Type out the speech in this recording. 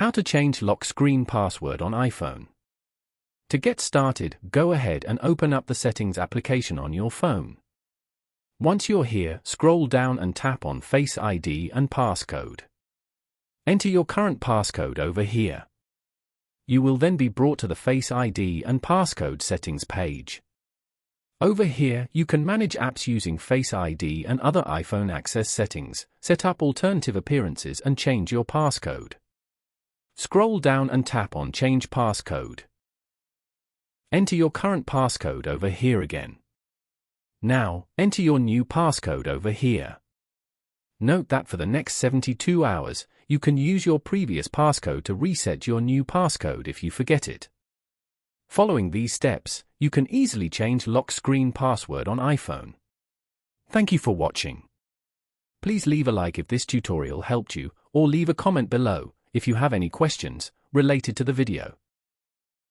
How to change lock screen password on iPhone. To get started, go ahead and open up the Settings application on your phone. Once you're here, scroll down and tap on Face ID and Passcode. Enter your current passcode over here. You will then be brought to the Face ID and Passcode settings page. Over here, you can manage apps using Face ID and other iPhone access settings, set up alternative appearances and change your passcode. Scroll down and tap on Change Passcode. Enter your current passcode over here again. Now, enter your new passcode over here. Note that for the next 72 hours, you can use your previous passcode to reset your new passcode if you forget it. Following these steps, you can easily change lock screen password on iPhone. Thank you for watching. Please leave a like if this tutorial helped you, or leave a comment below if you have any questions related to the video.